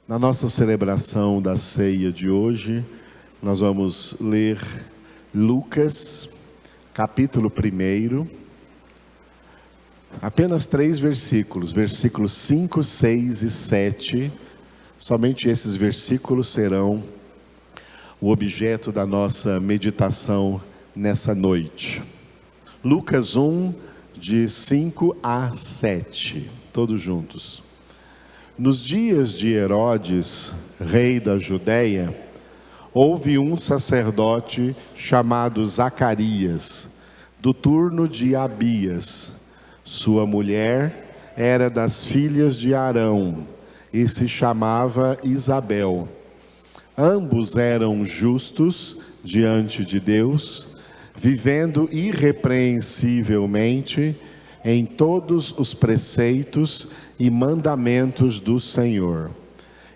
Na nossa celebração da ceia de hoje, nós vamos ler Lucas, capítulo 1, apenas 3 versículos, versículos 5, 6 e 7. Somente esses versículos serão o objeto da nossa meditação nessa noite. Lucas 1, de 5 a 7, todos juntos. Nos dias de Herodes, rei da Judéia, houve um sacerdote chamado Zacarias, do turno de Abias. Sua mulher era das filhas de Arão e se chamava Isabel. Ambos eram justos diante de Deus, vivendo irrepreensivelmente em todos os preceitos e mandamentos do Senhor.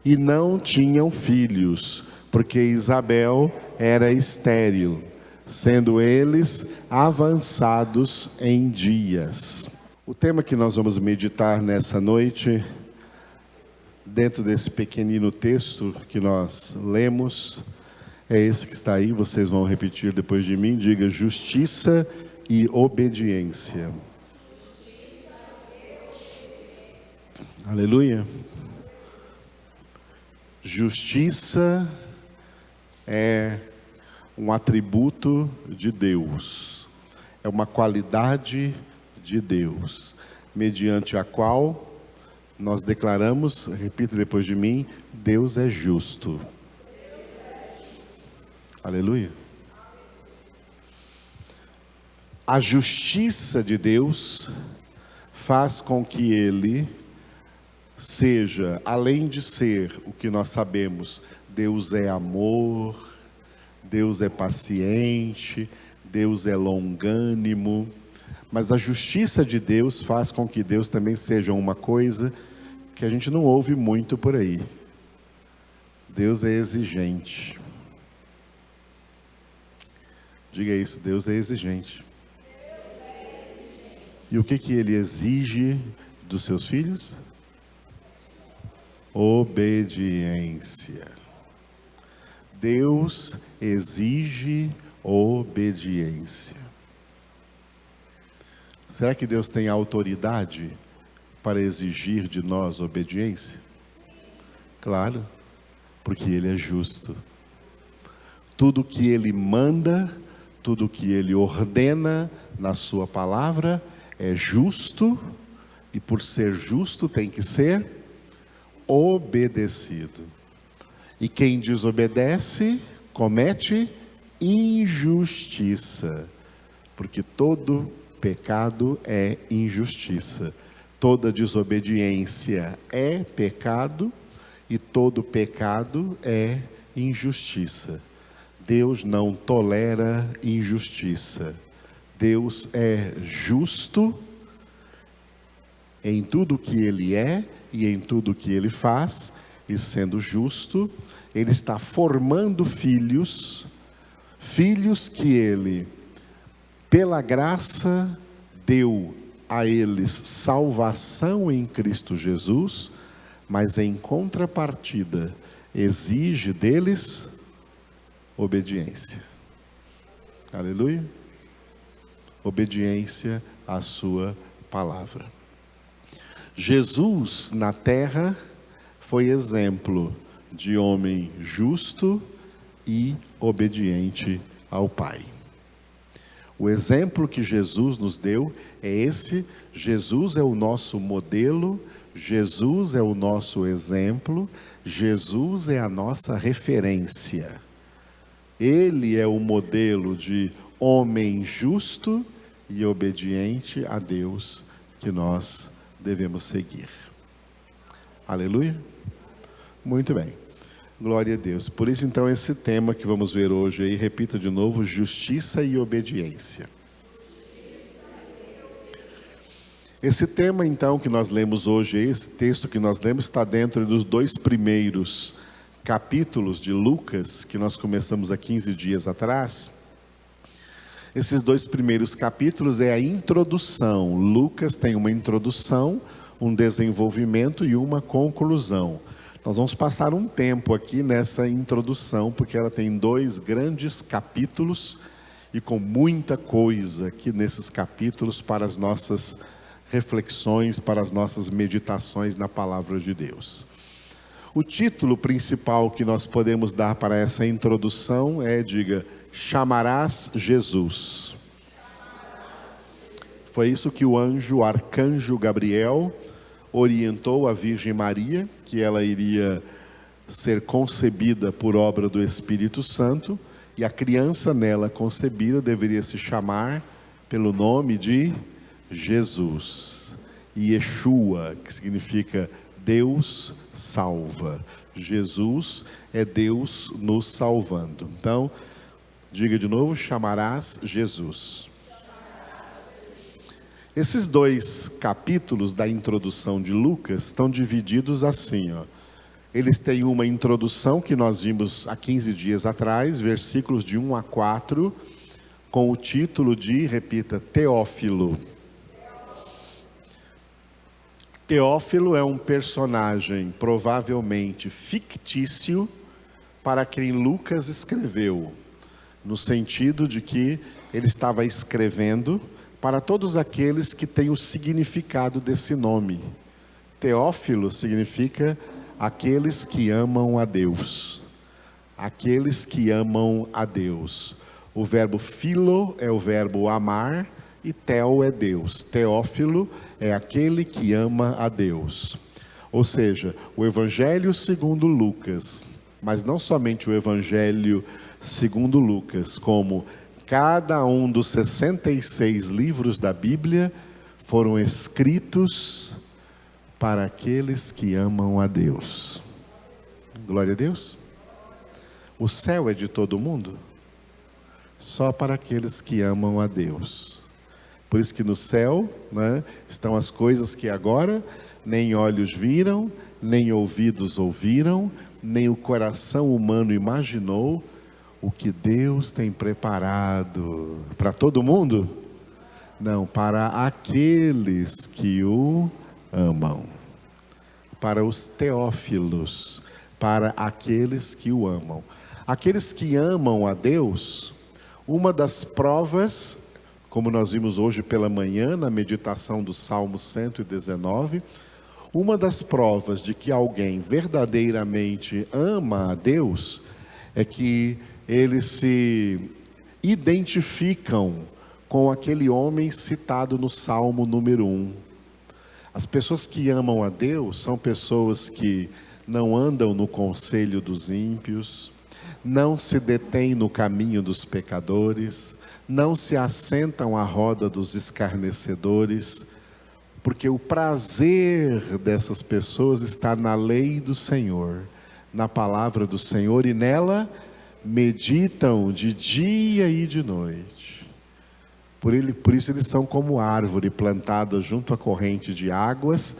E não tinham filhos, porque Isabel era estéril, sendo eles avançados em dias. O tema que nós vamos meditar nessa noite, dentro desse pequenino texto que nós lemos, é esse que está aí, vocês vão repetir depois de mim. Diga: justiça e obediência. Aleluia. Justiça é um atributo de Deus, é uma qualidade de Deus, mediante a qual nós declaramos, repita depois de mim: Deus é justo. Aleluia. A justiça de Deus faz com que Ele seja, além de ser o que nós sabemos, Deus é amor, Deus é paciente, Deus é longânimo, mas a justiça de Deus faz com que Deus também seja uma coisa que a gente não ouve muito por aí. Deus é exigente. Diga isso: Deus é exigente. E o que Ele exige dos seus filhos? Obediência. Deus exige obediência. Será que Deus tem autoridade para exigir de nós obediência? Claro, porque Ele é justo. Tudo que Ele manda, tudo que Ele ordena na sua palavra é justo, e por ser justo tem que ser obedecido. E quem desobedece comete injustiça, porque todo pecado é injustiça, toda desobediência é pecado, e todo pecado é injustiça. Deus não tolera injustiça. Deus é justo em tudo que Ele é e em tudo que Ele faz, e sendo justo, Ele está formando filhos que Ele, pela graça, deu a eles salvação em Cristo Jesus, mas em contrapartida, exige deles obediência. Aleluia. Obediência à sua palavra. Jesus na terra foi exemplo de homem justo e obediente ao Pai. O exemplo que Jesus nos deu é esse. Jesus é o nosso modelo, Jesus é o nosso exemplo, Jesus é a nossa referência. Ele é o modelo de homem justo e obediente a Deus que nós devemos seguir. Aleluia? Muito bem. Glória a Deus. Por isso então esse tema que vamos ver hoje aí, repito de novo: justiça e obediência. Esse tema então que nós lemos hoje, esse texto que nós lemos, está dentro dos 2 primeiros capítulos de Lucas, que nós começamos há 15 dias atrás. Esses 2 primeiros capítulos é a introdução. Lucas tem uma introdução, um desenvolvimento e uma conclusão. Nós vamos passar um tempo aqui nessa introdução, porque ela tem 2 grandes capítulos e com muita coisa aqui nesses capítulos para as nossas reflexões, para as nossas meditações na palavra de Deus. O título principal que nós podemos dar para essa introdução é, diga, chamarás Jesus. Foi isso que o arcanjo Gabriel orientou a Virgem Maria, que ela iria ser concebida por obra do Espírito Santo, e a criança nela concebida deveria se chamar pelo nome de Jesus. Yeshua, que significa Deus salva. Jesus é Deus nos salvando. Então, diga de novo, chamarás Jesus. Esses 2 capítulos da introdução de Lucas estão divididos assim, ó. Eles têm uma introdução que nós vimos há 15 dias atrás, versículos de 1 a 4, com o título de, repita, Teófilo. Teófilo é um personagem provavelmente fictício para quem Lucas escreveu, no sentido de que ele estava escrevendo para todos aqueles que têm o significado desse nome. Teófilo significa aqueles que amam a Deus. Aqueles que amam a Deus. O verbo philo é o verbo amar e theo é Deus. Teófilo é aquele que ama a Deus. Ou seja, o Evangelho segundo Lucas, mas não somente o Evangelho segundo Lucas, como cada um dos 66 livros da Bíblia foram escritos para aqueles que amam a Deus. Glória a Deus. O céu é de todo mundo? Só para aqueles que amam a Deus. Por isso que no céu, né, estão as coisas que agora nem olhos viram, nem ouvidos ouviram, nem o coração humano imaginou, o que Deus tem preparado para todo mundo? Não, para aqueles que o amam. Para os teófilos, para aqueles que o amam. Aqueles que amam a Deus, uma das provas, como nós vimos hoje pela manhã na meditação do Salmo 119, uma das provas de que alguém verdadeiramente ama a Deus é que eles se identificam com aquele homem citado no Salmo número 1. As pessoas que amam a Deus são pessoas que não andam no conselho dos ímpios, não se detêm no caminho dos pecadores, não se assentam à roda dos escarnecedores, porque o prazer dessas pessoas está na lei do Senhor, na palavra do Senhor, e nela meditam de dia e de noite. Por isso eles são como árvore plantada junto à corrente de águas,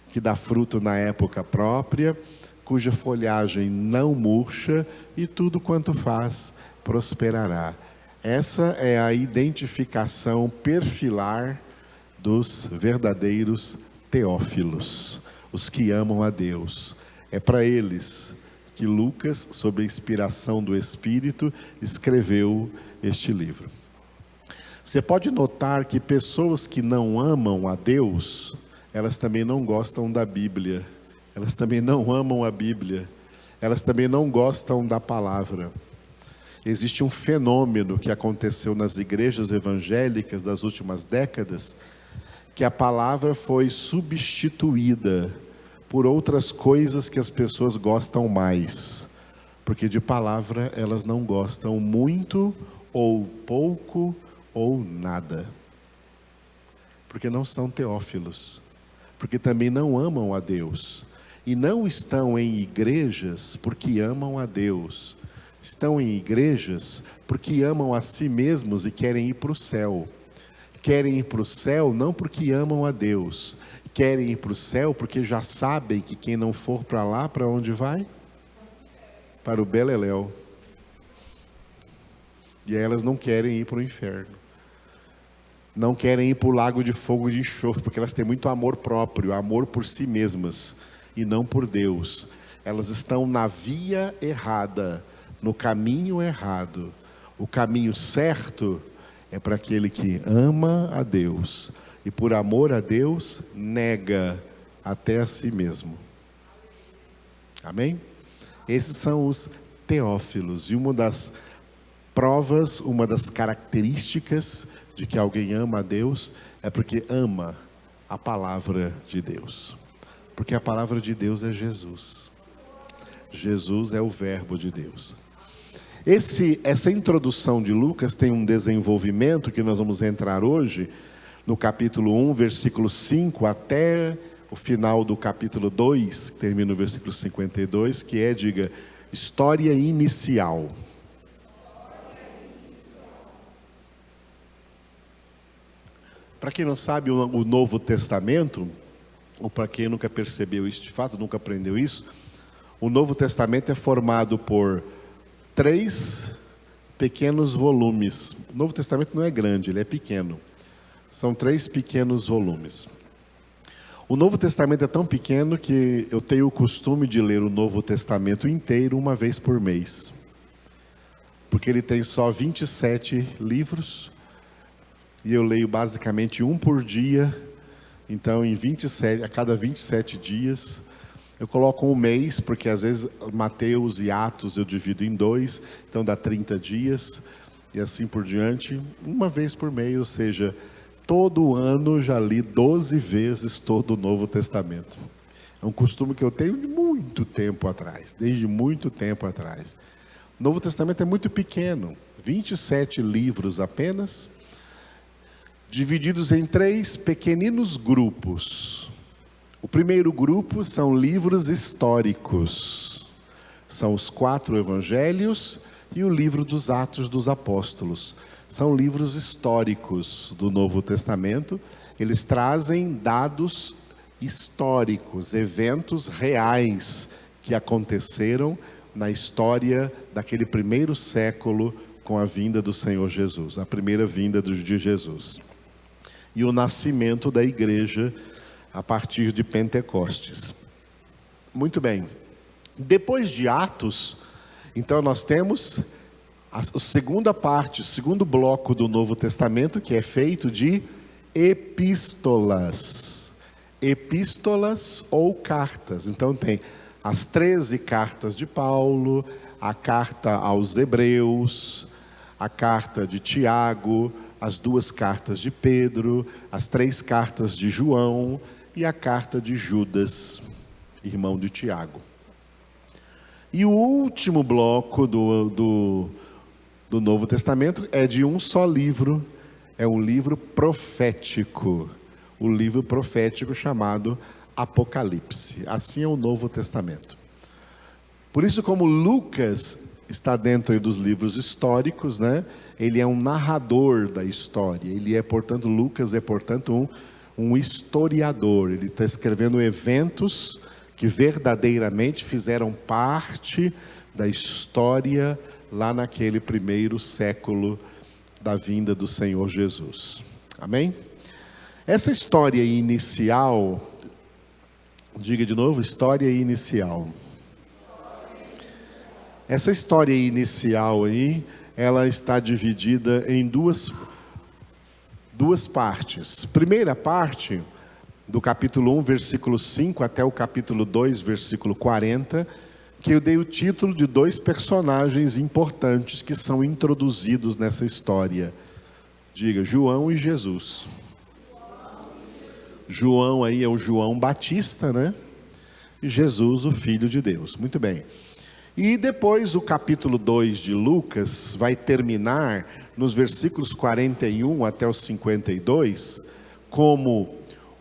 que dá fruto na época própria, cuja folhagem não murcha, e tudo quanto faz prosperará. Essa é a identificação perfilar dos verdadeiros teófilos, os que amam a Deus. É para eles que Lucas, sob a inspiração do Espírito, escreveu este livro. Você pode notar que pessoas que não amam a Deus, elas também não gostam da Bíblia, elas também não amam a Bíblia, elas também não gostam da palavra. Existe um fenômeno que aconteceu nas igrejas evangélicas das últimas décadas, que a palavra foi substituída por outras coisas que as pessoas gostam mais, porque de palavra elas não gostam muito, ou pouco, ou nada, porque não são teófilos, porque também não amam a Deus, e não estão em igrejas porque amam a Deus, estão em igrejas porque amam a si mesmos e querem ir para o céu. Querem ir para o céu não porque amam a Deus, querem ir para o céu porque já sabem que quem não for para lá, para onde vai? Para o beleléu. E aí elas não querem ir para o inferno. Não querem ir para o lago de fogo e de enxofre, porque elas têm muito amor próprio, amor por si mesmas, e não por Deus. elas estão na via errada, no caminho errado. O caminho certo é para aquele que ama a Deus e por amor a Deus nega até a si mesmo. Amém? Esses são os teófilos, e uma das provas, uma das características de que alguém ama a Deus é porque ama a palavra de Deus. Porque a palavra de Deus é Jesus. Jesus é o verbo de Deus. Essa introdução de Lucas tem um desenvolvimento que nós vamos entrar hoje, no capítulo 1, versículo 5, até o final do capítulo 2, que termina no versículo 52, que é, diga, história inicial. Para quem não sabe, o Novo Testamento, ou para quem nunca percebeu isso de fato, nunca aprendeu isso, o Novo Testamento é formado por 3 pequenos volumes. O Novo Testamento não é grande, ele é pequeno. São 3 pequenos volumes. O Novo Testamento é tão pequeno que eu tenho o costume de ler o Novo Testamento inteiro uma vez por mês. Porque ele tem só 27 livros, e eu leio basicamente um por dia. Então, a cada 27 dias, eu coloco um mês, porque às vezes Mateus e Atos eu divido em 2, então dá 30 dias, e assim por diante, uma vez por mês, ou seja, todo ano já li 12 vezes todo o Novo Testamento. É um costume que eu tenho de muito tempo atrás, desde muito tempo atrás. O Novo Testamento é muito pequeno, 27 livros apenas, divididos em 3 pequeninos grupos. O primeiro grupo são livros históricos. São os 4 evangelhos e o livro dos Atos dos Apóstolos. São livros históricos do Novo Testamento. Eles trazem dados históricos, eventos reais que aconteceram na história daquele primeiro século com a vinda do Senhor Jesus, a primeira vinda de Jesus. E o nascimento da igreja a partir de Pentecostes. Muito bem. Depois de Atos, então nós temos a segunda parte, o segundo bloco do Novo Testamento, que é feito de epístolas. Epístolas ou cartas. Então tem as 13 cartas de Paulo, a carta aos Hebreus, a carta de Tiago, as 2 cartas de Pedro, as 3 cartas de João e a carta de Judas, irmão de Tiago. E o último bloco do Novo Testamento é de um só livro, é um livro profético, o livro profético chamado Apocalipse. Assim é o Novo Testamento. Por isso, como Lucas está dentro dos livros históricos, né? Ele é um narrador da história. Lucas é, portanto, um historiador. Ele está escrevendo eventos que verdadeiramente fizeram parte da história lá naquele primeiro século da vinda do Senhor Jesus. Amém? Essa história inicial, diga de novo, história inicial. Essa história inicial aí, ela está dividida em duas partes. Primeira parte, do capítulo 1, versículo 5, até o capítulo 2, versículo 40, que eu dei o título de 2 personagens importantes que são introduzidos nessa história. Diga, João e Jesus. João aí é o João Batista, né? E Jesus, o Filho de Deus. Muito bem. E depois o capítulo 2 de Lucas vai terminar nos versículos 41 até os 52, como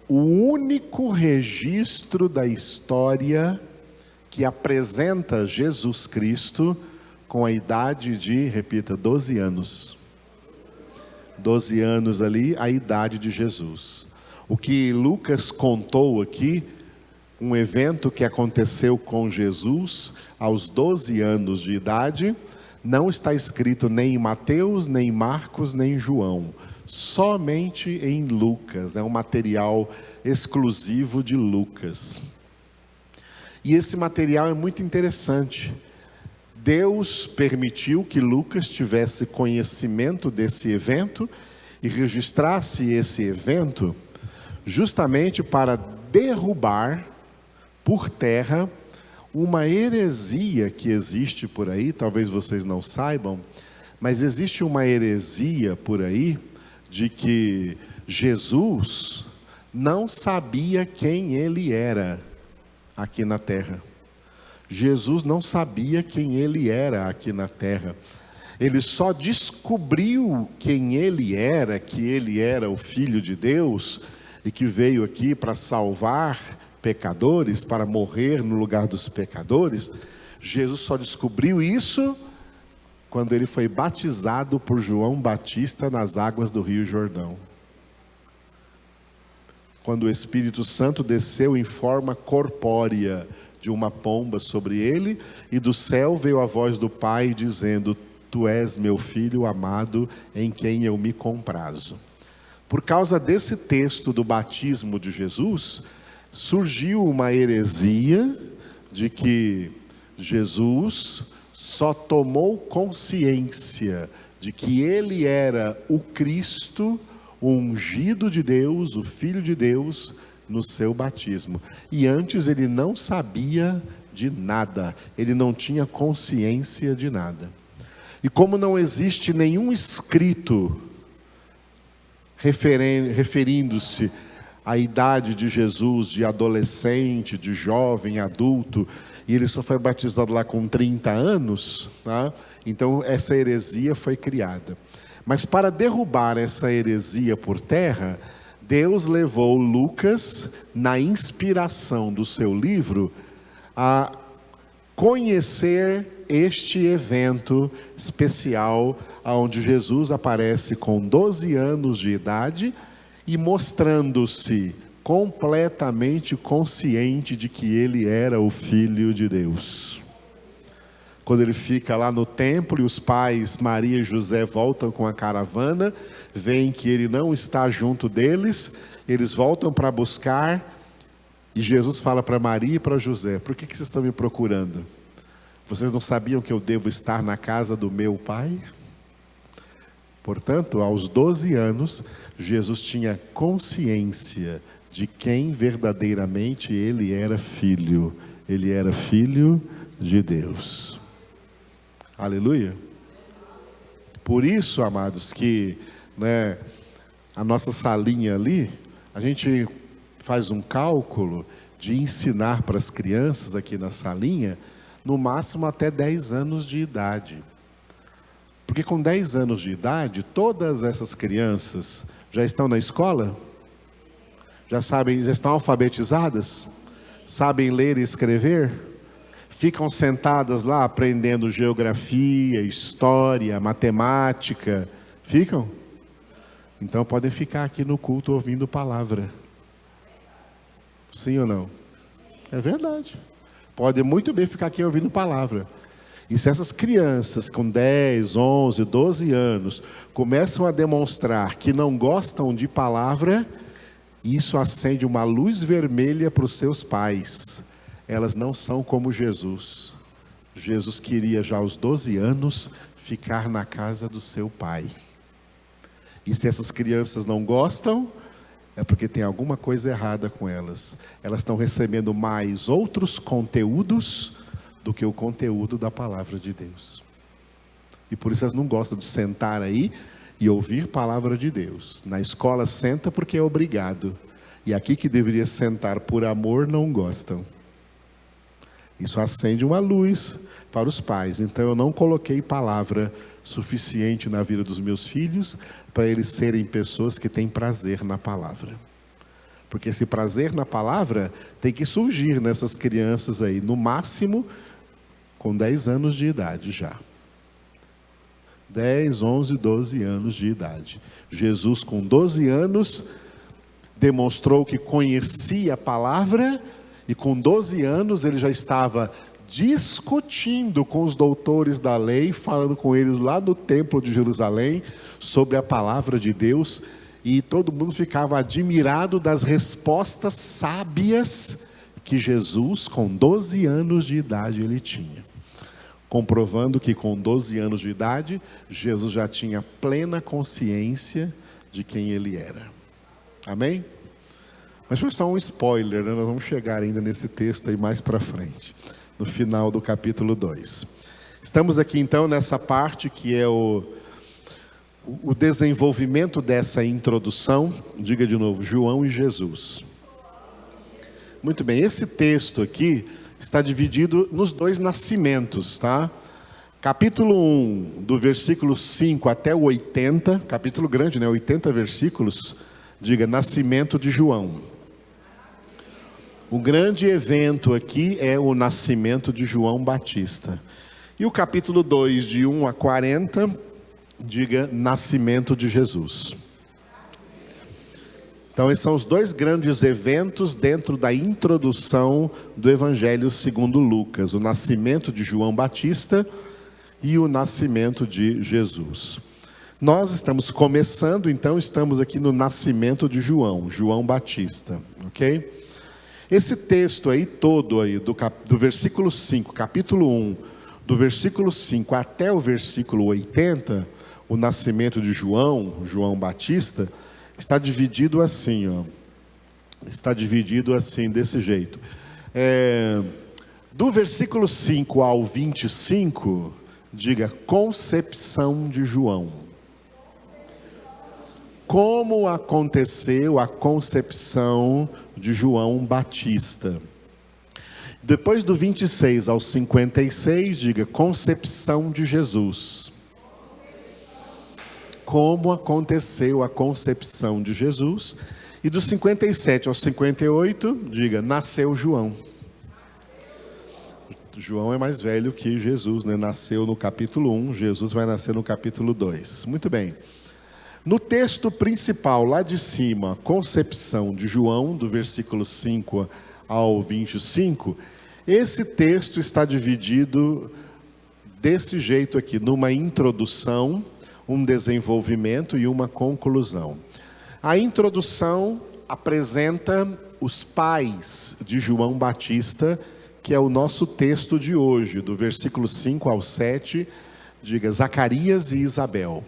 o único registro da história que apresenta Jesus Cristo com a idade de, repita, 12 anos. 12 anos ali, a idade de Jesus. O que Lucas contou aqui, um evento que aconteceu com Jesus aos 12 anos de idade, não está escrito nem em Mateus, nem em Marcos, nem em João, somente em Lucas, é um material exclusivo de Lucas. E esse material é muito interessante. Deus permitiu que Lucas tivesse conhecimento desse evento e registrasse esse evento justamente para derrubar por terra uma heresia que existe por aí, talvez vocês não saibam, mas existe uma heresia por aí de que Jesus não sabia quem ele era aqui na terra. Jesus não sabia quem ele era aqui na terra. Ele só descobriu quem ele era, que ele era o Filho de Deus e que veio aqui para salvar pecadores, para morrer no lugar dos pecadores. Jesus só descobriu isso quando ele foi batizado por João Batista nas águas do Rio Jordão. Quando o Espírito Santo desceu em forma corpórea de uma pomba sobre ele, e do céu veio a voz do Pai dizendo: Tu és meu filho amado, em quem eu me comprazo. Por causa desse texto do batismo de Jesus, surgiu uma heresia de que Jesus só tomou consciência de que ele era o Cristo, o ungido de Deus, o Filho de Deus, no seu batismo. E antes ele não sabia de nada, ele não tinha consciência de nada. E como não existe nenhum escrito referindo-se à idade de Jesus, de adolescente, de jovem, adulto, e ele só foi batizado lá com 30 anos, tá? Então essa heresia foi criada. Mas para derrubar essa heresia por terra, Deus levou Lucas, na inspiração do seu livro, a conhecer este evento especial, onde Jesus aparece com 12 anos de idade e mostrando-se completamente consciente de que ele era o Filho de Deus. Quando ele fica lá no templo e os pais Maria e José voltam com a caravana, veem que ele não está junto deles, eles voltam para buscar, e Jesus fala para Maria e para José: por que vocês estão me procurando? Vocês não sabiam que eu devo estar na casa do meu pai? Portanto, aos 12 anos, Jesus tinha consciência de quem verdadeiramente ele era filho. Ele era filho de Deus. Aleluia. Por isso, amados, que a nossa salinha ali, a gente faz um cálculo de ensinar para as crianças aqui na salinha, no máximo até 10 anos de idade. Porque com 10 anos de idade, todas essas crianças já estão na escola? Já estão alfabetizadas? Sabem ler e escrever? Ficam sentadas lá aprendendo geografia, história, matemática? Ficam? Então podem ficar aqui no culto ouvindo palavra. Sim ou não? É verdade. Podem muito bem ficar aqui ouvindo palavra. E se essas crianças com 10, 11, 12 anos começam a demonstrar que não gostam de palavra, isso acende uma luz vermelha para os seus pais. Elas não são como Jesus. Jesus queria já aos 12 anos ficar na casa do seu pai. E se essas crianças não gostam, é porque tem alguma coisa errada com elas. Elas estão recebendo mais outros conteúdos do que o conteúdo da palavra de Deus. E por isso elas não gostam de sentar aí e ouvir palavra de Deus. Na escola senta porque é obrigado. E aqui que deveria sentar por amor, não gostam. Isso acende uma luz para os pais. Então eu não coloquei palavra suficiente na vida dos meus filhos para eles serem pessoas que têm prazer na palavra. Porque esse prazer na palavra tem que surgir nessas crianças aí, no máximo com 10 anos de idade já. 10, 11, 12 anos de idade. Jesus com 12 anos demonstrou que conhecia a palavra, e com 12 anos ele já estava discutindo com os doutores da lei, falando com eles lá no templo de Jerusalém sobre a palavra de Deus, e todo mundo ficava admirado das respostas sábias que Jesus, com 12 anos de idade, ele tinha. Comprovando que com 12 anos de idade, Jesus já tinha plena consciência de quem ele era. Amém? Mas foi só um spoiler, né? Nós vamos chegar ainda nesse texto aí mais para frente, no final do capítulo 2. Estamos aqui então nessa parte que é o desenvolvimento dessa introdução. Diga de novo, João e Jesus. Muito bem, esse texto aqui está dividido nos dois nascimentos, tá? Capítulo 1, do versículo 5 até o 80, capítulo grande, né? 80 versículos, diga, nascimento de João. O grande evento aqui é o nascimento de João Batista. E o capítulo 2, de 1 a 40, diga, nascimento de Jesus. Então, esses são os dois grandes eventos dentro da introdução do Evangelho segundo Lucas: o nascimento de João Batista e o nascimento de Jesus. Nós estamos começando, então, estamos aqui no nascimento de João Batista, ok? Esse texto aí todo aí, do versículo 5, capítulo 1, do versículo 5 até o versículo 80, o nascimento de João Batista, está dividido assim, ó. Está dividido assim, desse jeito. Do versículo 5 ao 25, diga, concepção de João. Como aconteceu a concepção de João Batista. Depois do 26 ao 56, diga, concepção de Jesus. Como aconteceu a concepção de Jesus. E do 57 ao 58, diga, nasceu João. João é mais velho que Jesus, né? Nasceu no capítulo 1, Jesus vai nascer no capítulo 2. Muito bem. No texto principal, lá de cima, concepção de João, do versículo 5 ao 25, esse texto está dividido desse jeito aqui, numa introdução, um desenvolvimento e uma conclusão. A introdução apresenta os pais de João Batista, que é o nosso texto de hoje, do versículo 5 ao 7, diga, Zacarias e Isabel.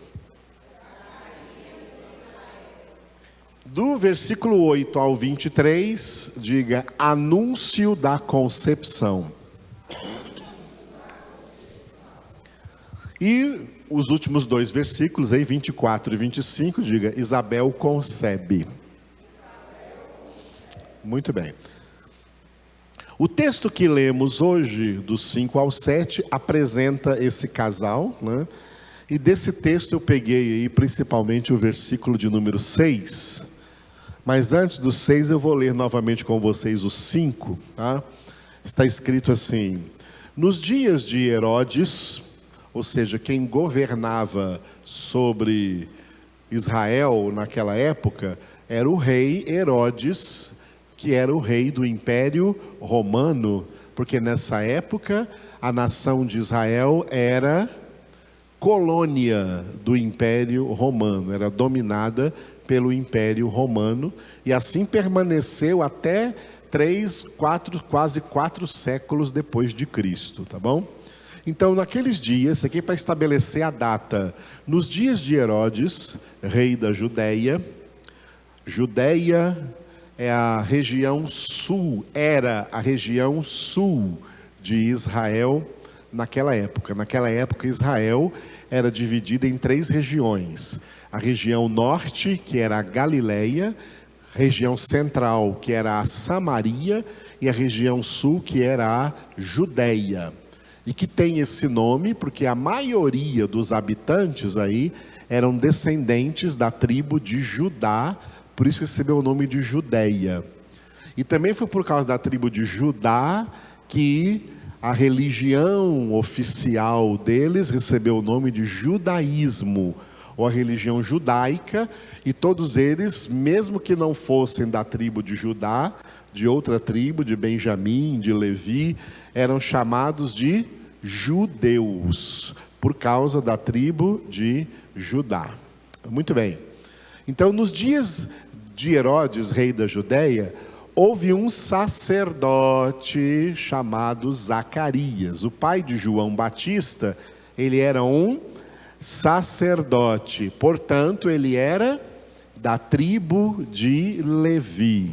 Do versículo 8 ao 23, diga, anúncio da concepção. E os últimos dois versículos, aí 24 e 25, diga, Isabel concebe. Muito bem. O texto que lemos hoje, dos 5 ao 7, apresenta esse casal, né? E desse texto eu peguei aí principalmente o versículo de número 6. Mas antes do 6 eu vou ler novamente com vocês o 5, tá? Está escrito assim: nos dias de Herodes, ou seja, quem governava sobre Israel naquela época, era o rei Herodes, que era o rei do Império Romano, porque nessa época a nação de Israel era colônia do Império Romano, era dominada pelo Império Romano, e assim permaneceu até 3, 4, quase 4 séculos depois de Cristo, tá bom? Então, naqueles dias, aqui para estabelecer a data, nos dias de Herodes, rei da Judéia, Judéia é a região sul, era a região sul de Israel naquela época. Naquela época, Israel era dividida em 3 regiões. A região norte, que era a Galileia, região central, que era a Samaria, e a região sul, que era a Judéia. E que tem esse nome porque a maioria dos habitantes aí eram descendentes da tribo de Judá, por isso recebeu o nome de Judéia. E também foi por causa da tribo de Judá que a religião oficial deles recebeu o nome de judaísmo, ou a religião judaica, e todos eles, mesmo que não fossem da tribo de Judá, de outra tribo, de Benjamim, de Levi, eram chamados de judeus, por causa da tribo de Judá. Muito bem. Então, nos dias de Herodes, rei da Judéia, houve um sacerdote chamado Zacarias. O pai de João Batista, ele era um sacerdote, portanto, ele era da tribo de Levi.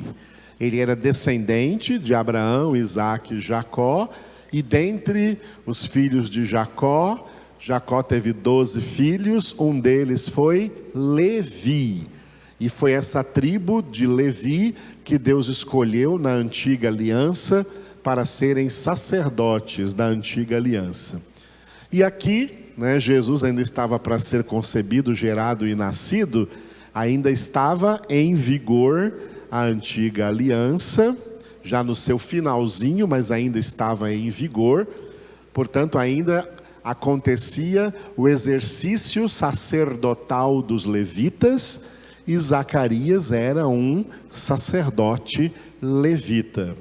Ele era descendente de Abraão, Isaque e Jacó, e dentre os filhos de Jacó, Jacó teve 12 filhos, um deles foi Levi. E foi essa tribo de Levi que Deus escolheu na antiga aliança para serem sacerdotes da antiga aliança. E aqui, Jesus ainda estava para ser concebido, gerado e nascido, ainda estava em vigor a antiga aliança, já no seu finalzinho, mas ainda estava em vigor, portanto ainda acontecia o exercício sacerdotal dos levitas, e Zacarias era um sacerdote levita.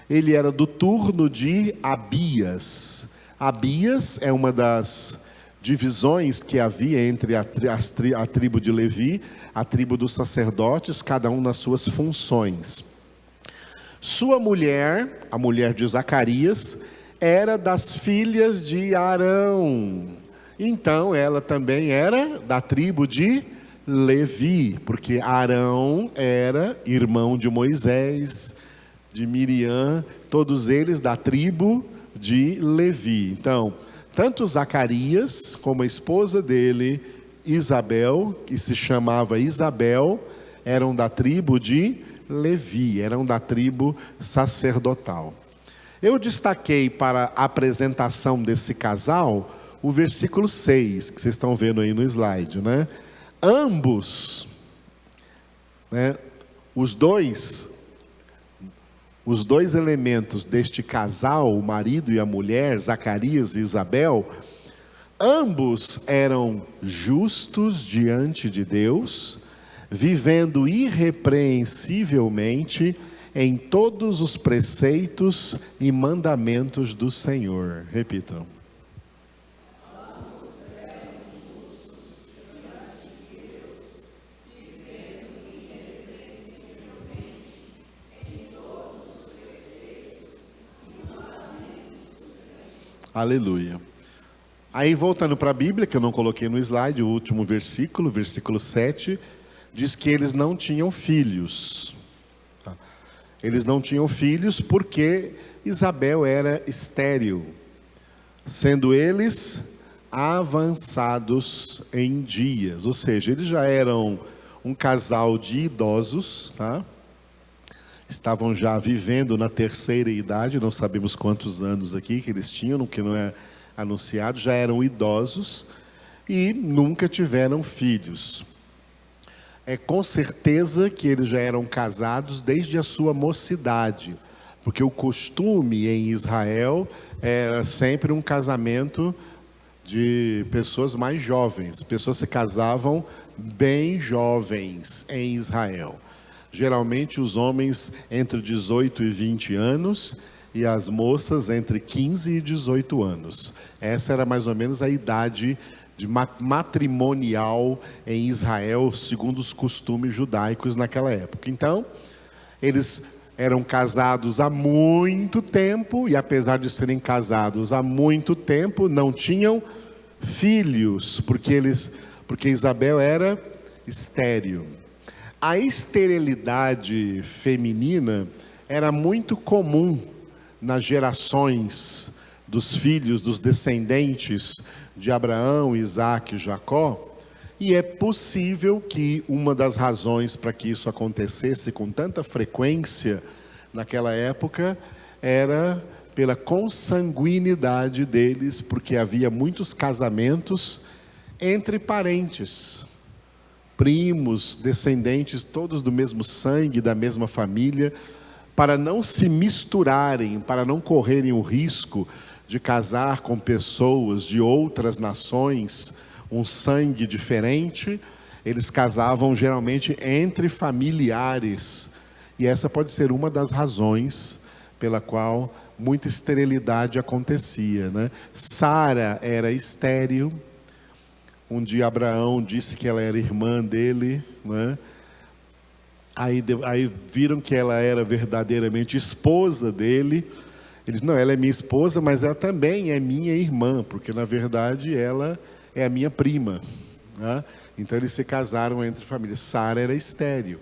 Ele era do turno de Abias. Abias é uma das divisões que havia entre a tribo de Levi, a tribo dos sacerdotes, cada um nas suas funções. Sua mulher, a mulher de Zacarias, era das filhas de Arão. Então ela também era da tribo de Levi, porque Arão era irmão de Moisés, de Miriam, todos eles da tribo de Levi. Então, tanto Zacarias como a esposa dele, Isabel, que se chamava Isabel, eram da tribo de Levi, eram da tribo sacerdotal. Eu destaquei para a apresentação desse casal o versículo 6, que vocês estão vendo aí no slide, Ambos, os dois elementos deste casal, o marido e a mulher, Zacarias e Isabel, ambos eram justos diante de Deus, vivendo irrepreensivelmente em todos os preceitos e mandamentos do Senhor. Repitam. Aleluia. Aí voltando para a Bíblia, que eu não coloquei no slide, o último versículo, versículo 7, diz que eles não tinham filhos. Eles não tinham filhos porque Isabel era estéril, sendo eles avançados em dias, ou seja, eles já eram um casal de idosos, estavam já vivendo na terceira idade, não sabemos quantos anos aqui que eles tinham, que não é anunciado, já eram idosos e nunca tiveram filhos. É com certeza que eles já eram casados desde a sua mocidade, porque o costume em Israel era sempre um casamento de pessoas mais jovens. Pessoas se casavam bem jovens em Israel. Geralmente os homens entre 18 e 20 anos e as moças entre 15 e 18 anos. Essa era mais ou menos a idade de matrimonial em Israel, segundo os costumes judaicos naquela época. Então, eles eram casados há muito tempo, e apesar de serem casados há muito tempo, não tinham filhos, porque Isabel era estéril. A esterilidade feminina era muito comum nas gerações dos filhos, dos descendentes de Abraão, Isaque e Jacó, e é possível que uma das razões para que isso acontecesse com tanta frequência naquela época era pela consanguinidade deles, porque havia muitos casamentos entre parentes, primos, descendentes, todos do mesmo sangue, da mesma família, para não se misturarem, para não correrem o risco de casar com pessoas de outras nações, um sangue diferente, eles casavam geralmente entre familiares, e essa pode ser uma das razões pela qual muita esterilidade acontecia, Sara era estéril. Um dia Abraão disse que ela era irmã dele, Aí viram que ela era verdadeiramente esposa dele. Eles, não, ela é minha esposa, mas ela também é minha irmã, porque na verdade ela é a minha prima, né? Então eles se casaram entre famílias. Sara era estéril.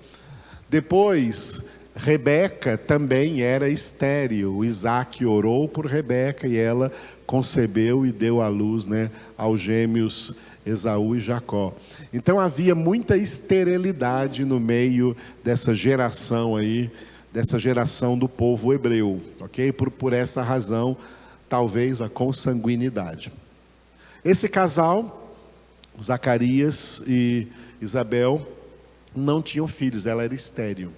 Depois, Rebeca também era estéril. Isaac orou por Rebeca e ela concebeu e deu à luz, né, aos gêmeos Esaú e Jacó. Então havia muita esterilidade no meio dessa geração aí, dessa geração do povo hebreu, ok? Por essa razão, talvez a consanguinidade. Esse casal, Zacarias e Isabel, não tinham filhos, ela era estéril.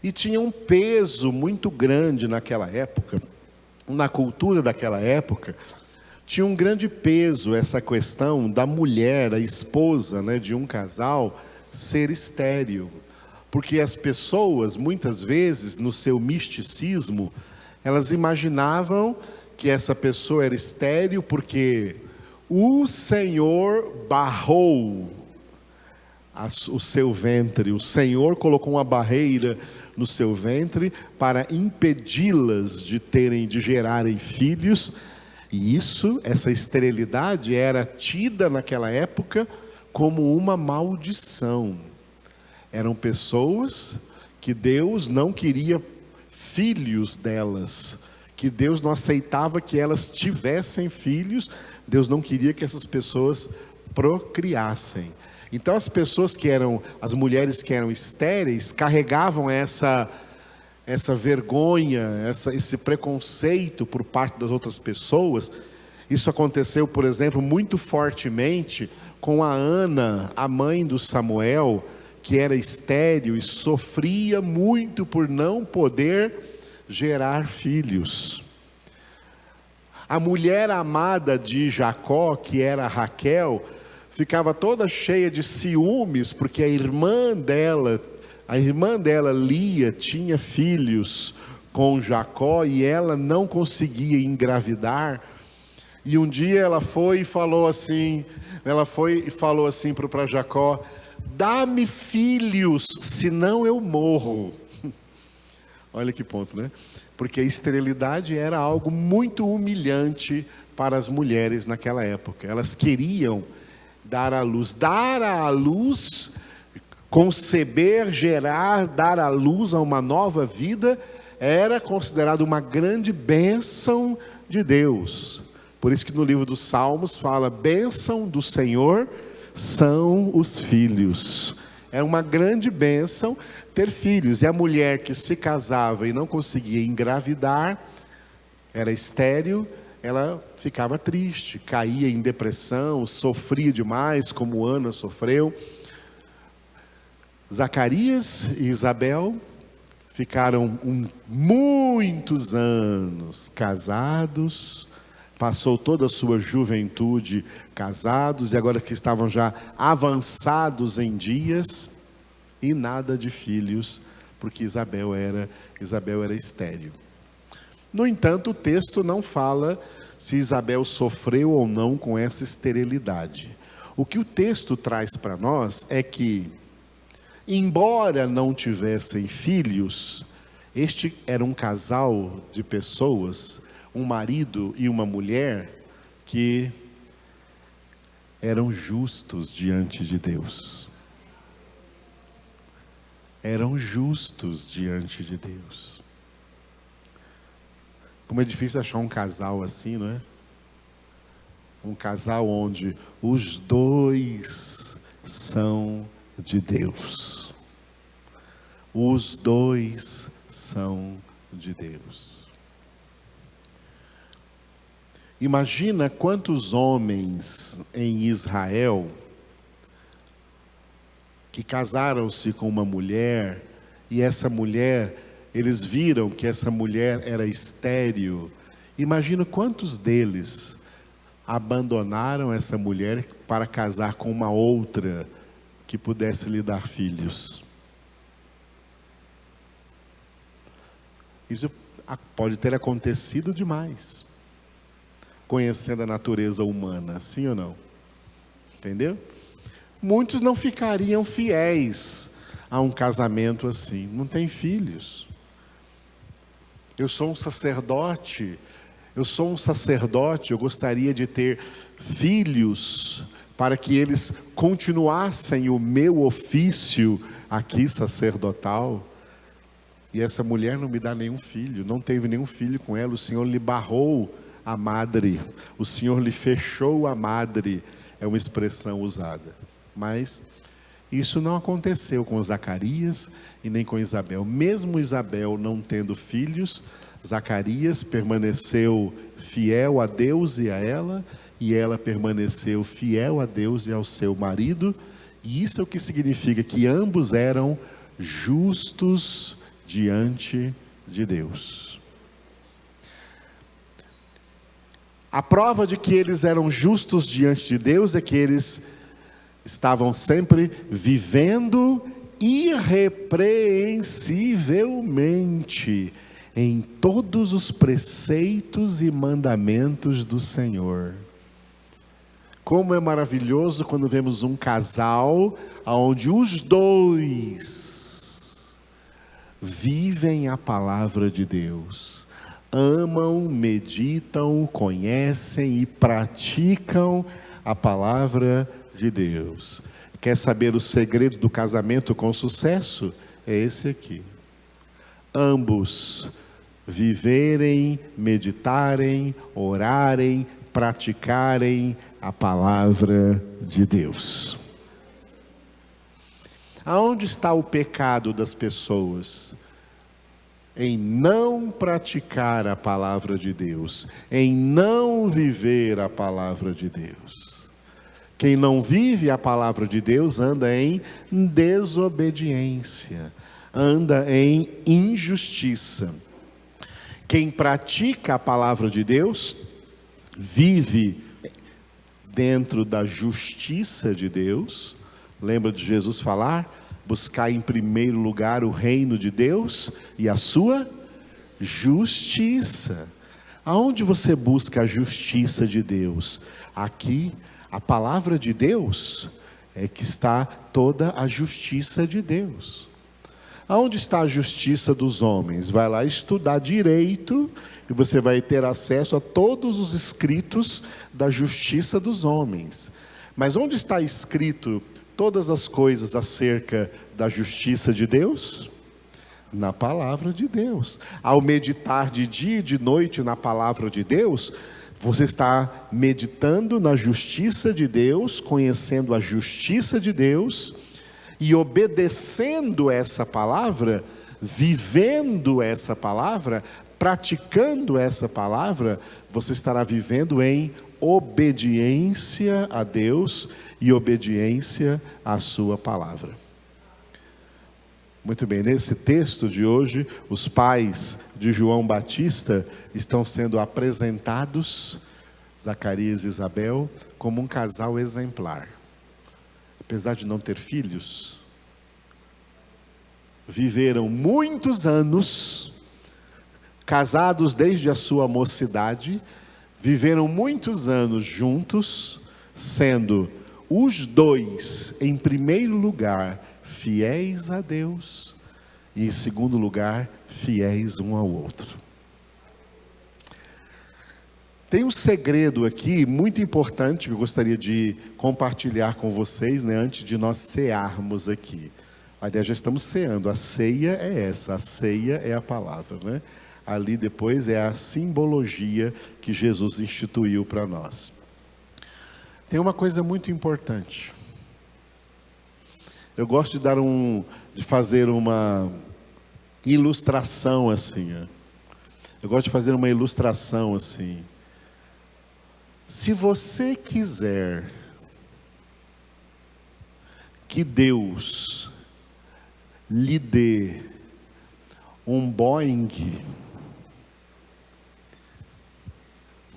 E tinha um peso muito grande naquela época, na cultura daquela época, tinha um grande peso essa questão da mulher, a esposa, né, de um casal, ser estéril. Porque as pessoas, muitas vezes, no seu misticismo, elas imaginavam que essa pessoa era estéril porque o Senhor barrou o seu ventre, o Senhor colocou uma barreira no seu ventre para impedi-las de gerarem filhos. E essa esterilidade era tida naquela época como uma maldição. Eram pessoas que Deus não queria filhos delas, que Deus não aceitava que elas tivessem filhos, Deus não queria que essas pessoas procriassem. Então as mulheres que eram estéreis, carregavam essa vergonha, esse preconceito por parte das outras pessoas. Isso aconteceu, por exemplo, muito fortemente com a Ana, a mãe do Samuel, que era estéril e sofria muito por não poder gerar filhos. A mulher amada de Jacó, que era Raquel, ficava toda cheia de ciúmes, porque a irmã dela, Lia, tinha filhos com Jacó e ela não conseguia engravidar. E um dia ela foi e falou assim para Jacó: dá-me filhos, senão eu morro. Olha que ponto, né? Porque a esterilidade era algo muito humilhante para as mulheres naquela época. Elas queriam dar à luz, conceber, gerar, dar à luz a uma nova vida, era considerado uma grande bênção de Deus. Por isso que no livro dos Salmos fala: bênção do Senhor são os filhos. É uma grande bênção ter filhos. E a mulher que se casava e não conseguia engravidar, era estéril, ela ficava triste, caía em depressão, sofria demais, como Ana sofreu. Zacarias e Isabel ficaram muitos anos casados, passou toda a sua juventude casados, e agora que estavam já avançados em dias, e nada de filhos, porque Isabel era estéril. No entanto, o texto não fala se Isabel sofreu ou não com essa esterilidade. O que o texto traz para nós é que, embora não tivessem filhos, este era um casal de pessoas, um marido e uma mulher, que eram justos diante de Deus. Eram justos diante de Deus. Como é difícil achar um casal assim, não é? Um casal onde os dois são de Deus. Os dois são de Deus. Imagina quantos homens em Israel que casaram-se com uma mulher, e essa mulher, eles viram que essa mulher era estéril. Imagina quantos deles abandonaram essa mulher para casar com uma outra que pudesse lhe dar filhos. Isso pode ter acontecido demais, conhecendo a natureza humana, sim ou não? Entendeu? Muitos não ficariam fiéis a um casamento assim? Não tem filhos. Eu sou um sacerdote, eu gostaria de ter filhos para que eles continuassem o meu ofício aqui sacerdotal. E essa mulher não me dá nenhum filho, não teve nenhum filho com ela, o Senhor lhe barrou a madre, o Senhor lhe fechou a madre, é uma expressão usada. Mas isso não aconteceu com Zacarias e nem com Isabel. Mesmo Isabel não tendo filhos, Zacarias permaneceu fiel a Deus e a ela, e ela permaneceu fiel a Deus e ao seu marido, e isso é o que significa que ambos eram justos diante de Deus. A prova de que eles eram justos diante de Deus é que eles estavam sempre vivendo irrepreensivelmente em todos os preceitos e mandamentos do Senhor. Como é maravilhoso quando vemos um casal onde os dois vivem a palavra de Deus, amam, meditam, conhecem e praticam a palavra de Deus. Quer saber o segredo do casamento com sucesso? É esse aqui. Ambos viverem, meditarem, orarem, praticarem a palavra de Deus. Aonde está o pecado das pessoas? Em não praticar a palavra de Deus, em não viver a palavra de Deus. Quem não vive a palavra de Deus anda em desobediência, anda em injustiça. Quem pratica a palavra de Deus, vive dentro da justiça de Deus. Lembra de Jesus falar? Buscar em primeiro lugar o reino de Deus e a sua justiça. Aonde você busca a justiça de Deus? Aqui, a palavra de Deus é que está toda a justiça de Deus. Aonde está a justiça dos homens? Vai lá estudar direito e você vai ter acesso a todos os escritos da justiça dos homens. Mas onde está escrito todas as coisas acerca da justiça de Deus? Na palavra de Deus. Ao meditar de dia e de noite na palavra de Deus, você está meditando na justiça de Deus, conhecendo a justiça de Deus e obedecendo essa palavra, vivendo essa palavra, praticando essa palavra, você estará vivendo em obediência a Deus e obediência à sua palavra. Muito bem, nesse texto de hoje, os pais de João Batista estão sendo apresentados, Zacarias e Isabel, como um casal exemplar. Apesar de não ter filhos, viveram muitos anos, casados desde a sua mocidade, viveram muitos anos juntos, sendo os dois, em primeiro lugar, fiéis a Deus, e em segundo lugar, fiéis um ao outro. Tem um segredo aqui muito importante que eu gostaria de compartilhar com vocês, antes de nós cearmos aqui. Aliás, já estamos ceando, a ceia é essa, a ceia é a palavra, Ali depois é a simbologia que Jesus instituiu para nós. Tem uma coisa muito importante. Eu gosto de fazer uma ilustração assim. Eu gosto de fazer uma ilustração assim. Se você quiser que Deus lhe dê um Boeing,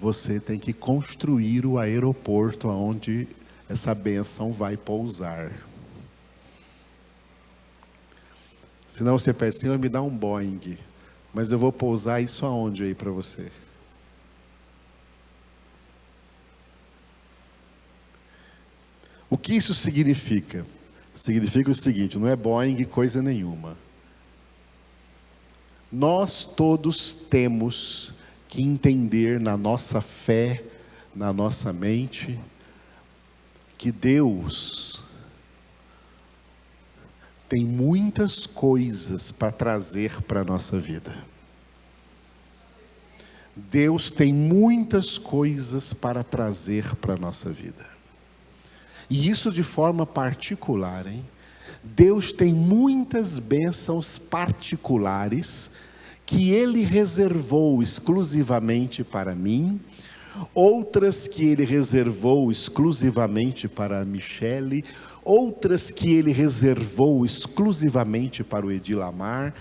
você tem que construir o aeroporto onde essa bênção vai pousar. Senão você pede, Senhor, me dá um Boeing, mas eu vou pousar isso aonde aí para você? O que isso significa? significa o seguinte: não é Boeing coisa nenhuma. Nós todos temos que entender na nossa fé, na nossa mente, que Deus tem muitas coisas para trazer para a nossa vida. Deus tem muitas coisas para trazer para a nossa vida. E isso de forma particular, hein? Deus tem muitas bênçãos particulares que Ele reservou exclusivamente para mim, outras que Ele reservou exclusivamente para a Michele, outras que Ele reservou exclusivamente para o Edilamar,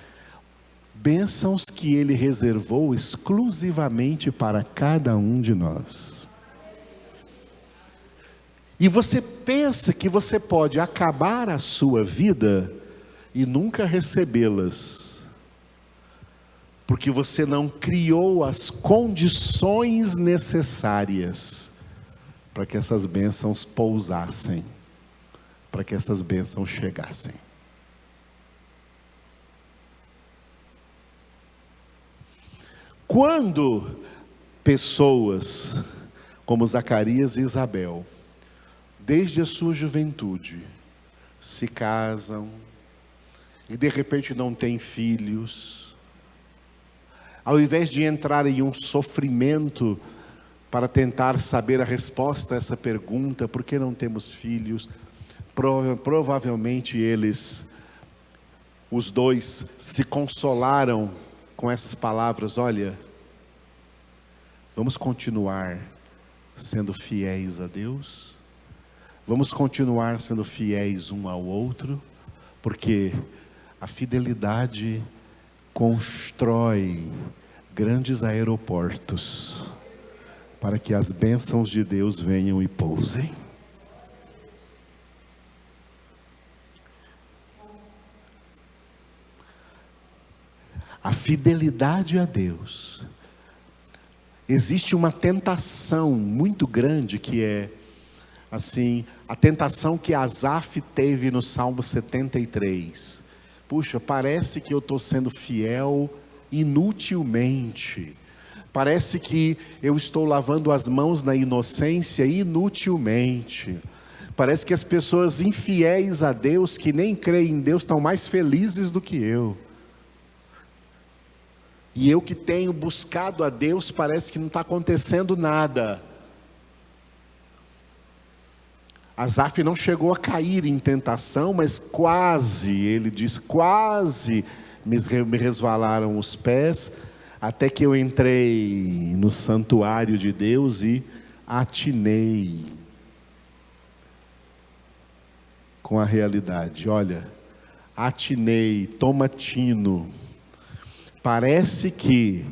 bênçãos que Ele reservou exclusivamente para cada um de nós. E você pensa que você pode acabar a sua vida e nunca recebê-las, porque você não criou as condições necessárias para que essas bênçãos pousassem, para que essas bênçãos chegassem. Quando pessoas como Zacarias e Isabel, desde a sua juventude, se casam e de repente não têm filhos, ao invés de entrar em um sofrimento para tentar saber a resposta a essa pergunta, por que não temos filhos? Provavelmente eles, os dois, se consolaram com essas palavras: olha, vamos continuar sendo fiéis a Deus, vamos continuar sendo fiéis um ao outro, porque a fidelidade constrói grandes aeroportos para que as bênçãos de Deus venham e pousem. A fidelidade a Deus. Existe uma tentação muito grande que é, assim, a tentação que Asaf teve no Salmo 73. Puxa, parece que eu estou sendo fiel inutilmente. Parece que eu estou lavando as mãos na inocência inutilmente. Parece que as pessoas infiéis a Deus, que nem creem em Deus, estão mais felizes do que eu. E eu que tenho buscado a Deus, parece que não está acontecendo nada. Asaf não chegou a cair em tentação, mas quase, ele diz, quase me resvalaram os pés, até que eu entrei no santuário de Deus e atinei com a realidade. Olha, atinei, toma tino. Parece que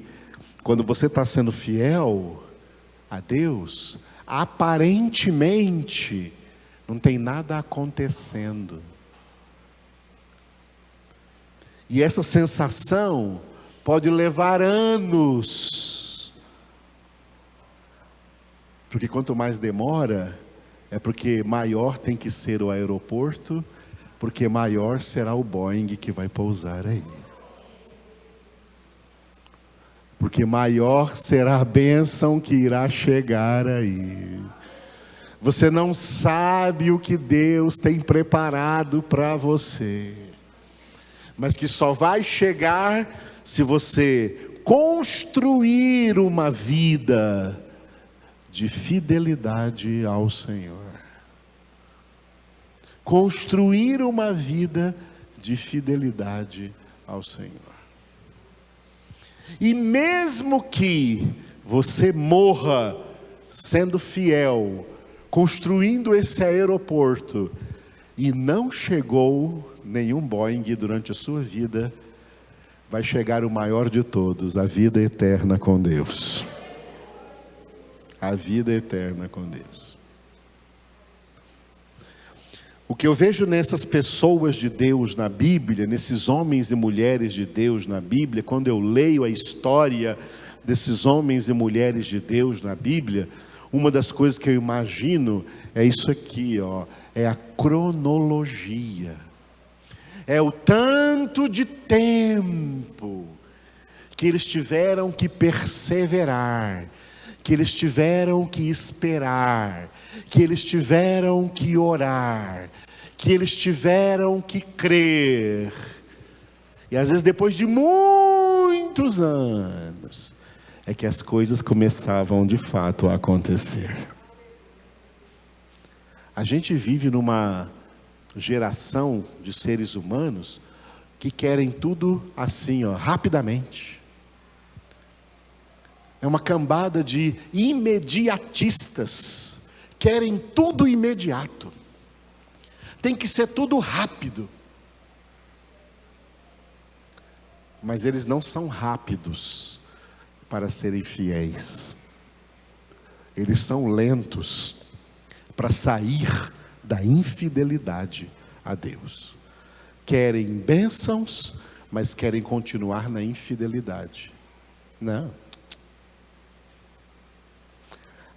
quando você está sendo fiel a Deus, aparentemente não tem nada acontecendo. E essa sensação pode levar anos. Porque quanto mais demora, é porque maior tem que ser o aeroporto, porque maior será o Boeing que vai pousar aí. Porque maior será a bênção que irá chegar aí. Você não sabe o que Deus tem preparado para você, mas que só vai chegar se você construir uma vida de fidelidade ao Senhor. Construir uma vida de fidelidade ao Senhor. E mesmo que você morra sendo fiel, construindo esse aeroporto, e não chegou nenhum Boeing durante a sua vida, vai chegar o maior de todos, a vida eterna com Deus. A vida eterna com Deus. O que eu vejo nessas pessoas de Deus na Bíblia, nesses homens e mulheres de Deus na Bíblia, quando eu leio a história desses homens e mulheres de Deus na Bíblia, Uma das coisas que eu imagino é isso aqui, ó, é a cronologia. É o tanto de tempo que eles tiveram que perseverar, que eles tiveram que esperar, que eles tiveram que orar, que eles tiveram que crer. E às vezes depois de muitos anos, é que as coisas começavam de fato a acontecer. A gente vive numa geração de seres humanos que querem tudo assim, ó, rapidamente. É uma cambada de imediatistas, querem tudo imediato. Tem que ser tudo rápido. Mas eles não são rápidos para serem fiéis. Eles são lentos para sair da infidelidade a Deus. Querem bênçãos, mas querem continuar na infidelidade. Não.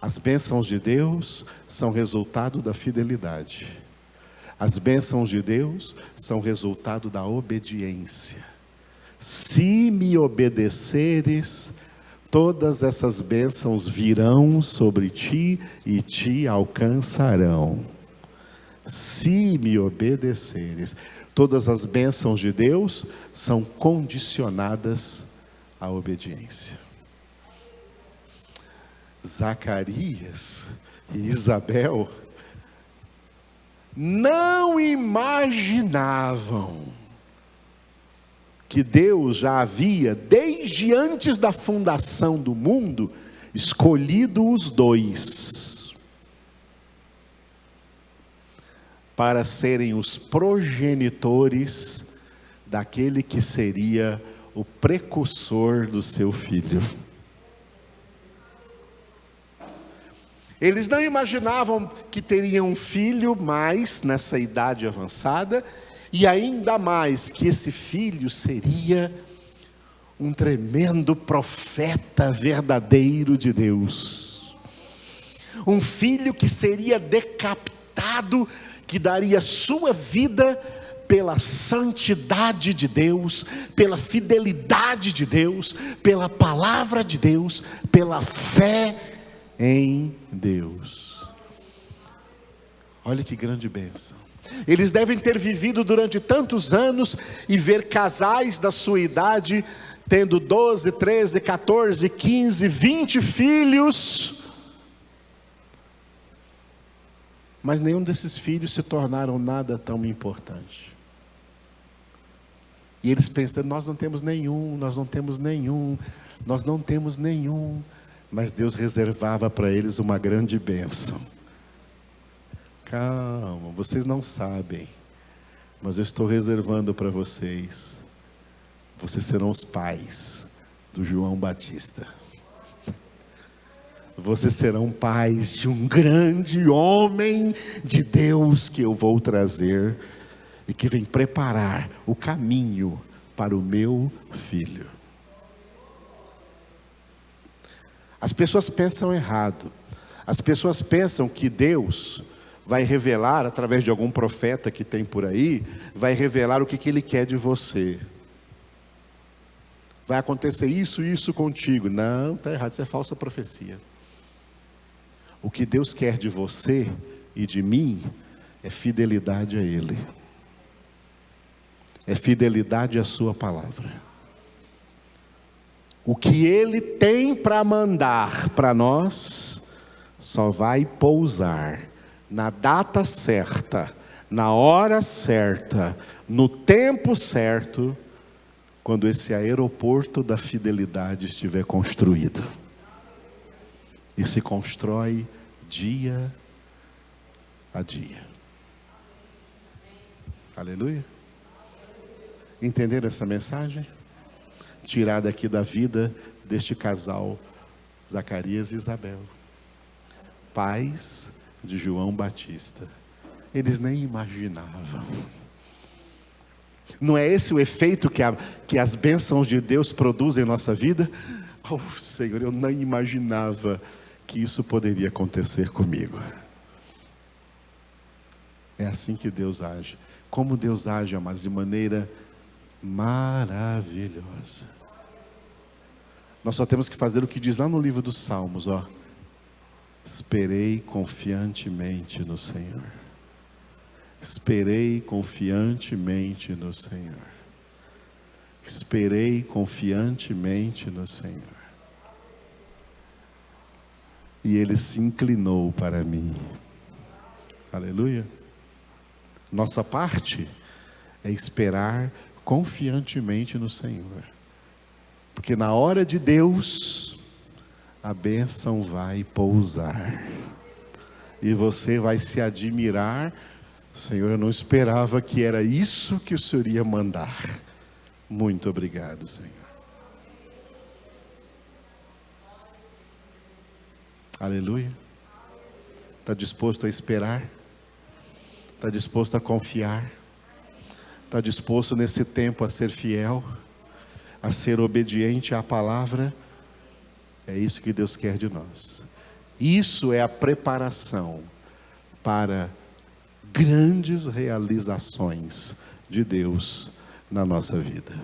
As bênçãos de Deus são resultado da fidelidade. As bênçãos de Deus são resultado da obediência. Se me obedeceres, todas essas bênçãos virão sobre ti e te alcançarão. Se me obedeceres, todas as bênçãos de Deus são condicionadas à obediência. Zacarias e Isabel não imaginavam que Deus já havia, desde antes da fundação do mundo, escolhido os dois para serem os progenitores daquele que seria o precursor do seu filho. Eles não imaginavam que teriam um filho mais nessa idade avançada, e ainda mais que esse filho seria um tremendo profeta verdadeiro de Deus. Um filho que seria decapitado, que daria sua vida pela santidade de Deus, pela fidelidade de Deus, pela palavra de Deus, pela fé em Deus. Olha que grande bênção. Eles devem ter vivido durante tantos anos e ver casais da sua idade tendo 12, 13, 14, 15, 20 filhos, mas nenhum desses filhos se tornaram nada tão importante. E eles pensam, nós não temos nenhum, mas Deus reservava para eles uma grande bênção. Calma, vocês não sabem, mas eu estou reservando para vocês. Vocês serão os pais do João Batista. Vocês serão pais de um grande homem de Deus que eu vou trazer e que vem preparar o caminho para o meu filho. As pessoas pensam errado. As pessoas pensam que Deus vai revelar, através de algum profeta que tem por aí, vai revelar o que Ele quer de você. Vai acontecer isso contigo. Não, está errado, isso é falsa profecia. O que Deus quer de você e de mim é fidelidade a Ele. É fidelidade à sua palavra. O que Ele tem para mandar para nós, só vai pousar na data certa, na hora certa, no tempo certo, quando esse aeroporto da fidelidade estiver construído. E se constrói dia a dia. Aleluia. Entenderam essa mensagem? Tirada aqui da vida deste casal, Zacarias e Isabel, pais de João Batista. Eles nem imaginavam. Não é esse o efeito que as bênçãos de Deus produzem em nossa vida? Oh Senhor, eu não imaginava que isso poderia acontecer comigo. É assim que Deus age. Como Deus age, mas de maneira maravilhosa. Nós só temos que fazer o que diz lá no livro dos Salmos, ó. Esperei confiantemente no Senhor. Esperei confiantemente no Senhor. Esperei confiantemente no Senhor. E Ele se inclinou para mim. Aleluia. Nossa parte é esperar confiantemente no Senhor. Porque na hora de Deus, a bênção vai pousar. E você vai se admirar. Senhor, eu não esperava que era isso que o Senhor ia mandar. Muito obrigado, Senhor. Aleluia. Está disposto a esperar? Está disposto a confiar? Está disposto nesse tempo a ser fiel? A ser obediente à palavra? É isso que Deus quer de nós. Isso é a preparação para grandes realizações de Deus na nossa vida.